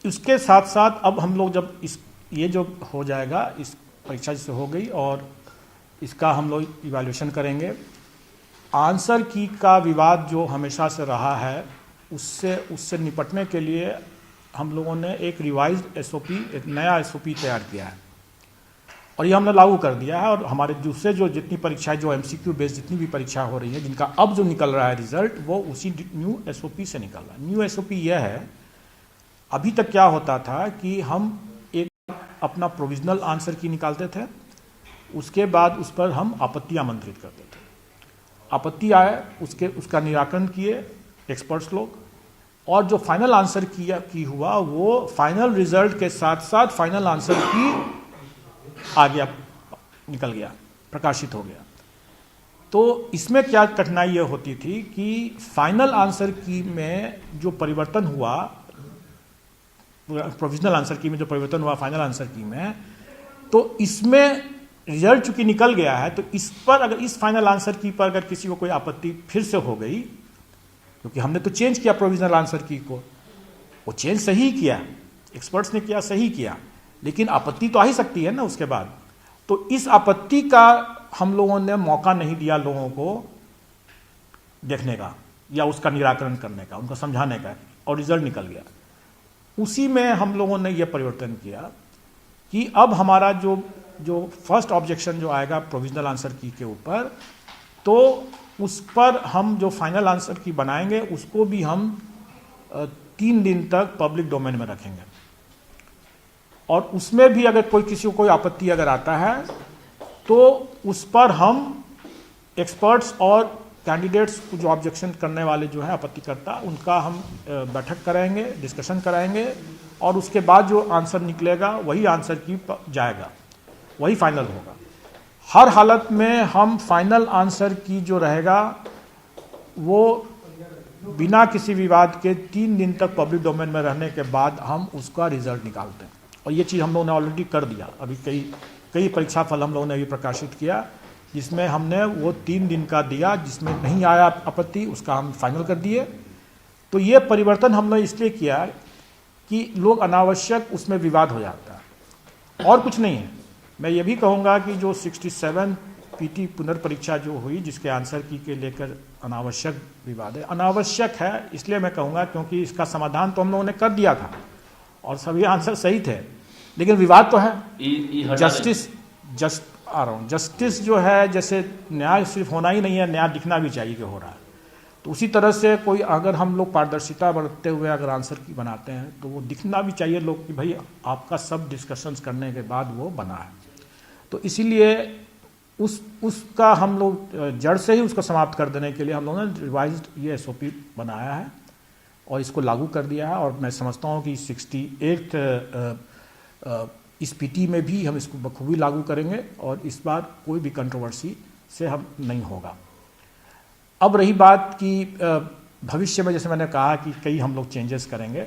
इसके साथ साथ अब हम लोग जब ये जो हो जाएगा, इस परीक्षा जिससे हो गई और इसका हम लोग इवैल्यूएशन करेंगे। आंसर की का विवाद जो हमेशा से रहा है, उससे निपटने के लिए हम लोगों ने एक रिवाइज्ड एसओपी, एक नया एसओपी तैयार किया है और ये हमने लागू कर दिया है। और हमारे दूसरे जो जितनी परीक्षाएं, जो एमसीक्यू बेस्ड जितनी भी परीक्षा हो रही है, जिनका अब जो निकल रहा है रिजल्ट, वो उसी न्यू एसओपी से निकल रहा है। न्यू एसओपी यह है, अभी तक क्या होता था कि हम एक अपना प्रोविजनल आंसर की निकालते थे, उसके बाद उस पर हम आपत्ति आमंत्रित करते थे। आपत्ति आए, उसका निराकरण किए एक्सपर्ट्स लोग, और जो फाइनल आंसर की हुआ वो फाइनल रिजल्ट के साथ साथ फाइनल आंसर की आ गया, निकल गया, प्रकाशित हो गया। तो इसमें क्या कठिनाई ये होती थी कि फाइनल आंसर की में जो परिवर्तन हुआ, प्रोविजनल आंसर की में जो परिवर्तन हुआ फाइनल आंसर की में, तो इसमें रिजल्ट चूंकि निकल गया है, तो इस पर अगर इस फाइनल आंसर की पर अगर किसी को कोई आपत्ति फिर से हो गई, क्योंकि हमने तो चेंज किया प्रोविजनल आंसर की को, वो चेंज सही किया, एक्सपर्ट्स ने किया, सही किया, लेकिन आपत्ति तो आ ही सकती है ना उसके बाद। तो इस आपत्ति का हम लोगों ने मौका नहीं दिया लोगों को देखने का या उसका निराकरण करने का, उनको समझाने का, और रिजल्ट निकल गया। उसी में हम लोगों ने यह परिवर्तन किया कि अब हमारा जो फर्स्ट ऑब्जेक्शन जो आएगा प्रोविजनल आंसर की के ऊपर, तो उस पर हम जो फाइनल आंसर की बनाएंगे उसको भी हम 3 दिन तक पब्लिक डोमेन में रखेंगे। और उसमें भी अगर किसी को कोई आपत्ति अगर आता है तो उस पर हम एक्सपर्ट्स और कैंडिडेट्स जो ऑब्जेक्शन करने वाले जो है आपत्तिकर्ता, उनका हम बैठक कराएंगे, डिस्कशन कराएंगे, और उसके बाद जो आंसर निकलेगा वही आंसर की जाएगा, वही फाइनल होगा। हर हालत में हम फाइनल आंसर की जो रहेगा वो बिना किसी विवाद के 3 दिन तक पब्लिक डोमेन में रहने के बाद हम उसका रिजल्ट निकालते हैं। और ये चीज़ हम लोगों ने ऑलरेडी कर दिया। अभी कई परीक्षा फल हम लोगों ने अभी प्रकाशित किया, जिसमें हमने वो 3 दिन का दिया, जिसमें नहीं आया आपत्ति उसका हम फाइनल कर दिए। तो ये परिवर्तन हमने इसलिए किया कि लोग अनावश्यक उसमें विवाद हो जाता है, और कुछ नहीं है। मैं ये भी कहूँगा कि जो 67 पीटी पुनर्परीक्षा जो हुई, जिसके आंसर की के लेकर अनावश्यक विवाद है, अनावश्यक है इसलिए मैं कहूँगा क्योंकि इसका समाधान तो हम लोगों ने कर दिया था और सभी आंसर सही थे, लेकिन विवाद तो है। जस्टिस जो है, जैसे न्याय सिर्फ होना ही नहीं है, न्याय दिखना भी चाहिए कि हो रहा है। तो उसी तरह से कोई अगर हम लोग पारदर्शिता बरतते हुए अगर आंसर की बनाते हैं तो वो दिखना भी चाहिए लोग कि भाई आपका सब डिस्कशंस करने के बाद वो बना है। तो इसीलिए उसका हम लोग जड़ से ही उसको समाप्त कर देने के लिए हम लोगों ने रिवाइज्ड ये एसओपी बनाया है और इसको लागू कर दिया है। और मैं समझता हूँ कि 68 इस पीटी में भी हम इसको बखूबी लागू करेंगे और इस बार कोई भी कंट्रोवर्सी से हम नहीं होगा। अब रही बात कि भविष्य में, जैसे मैंने कहा कि कई हम लोग चेंजेस करेंगे।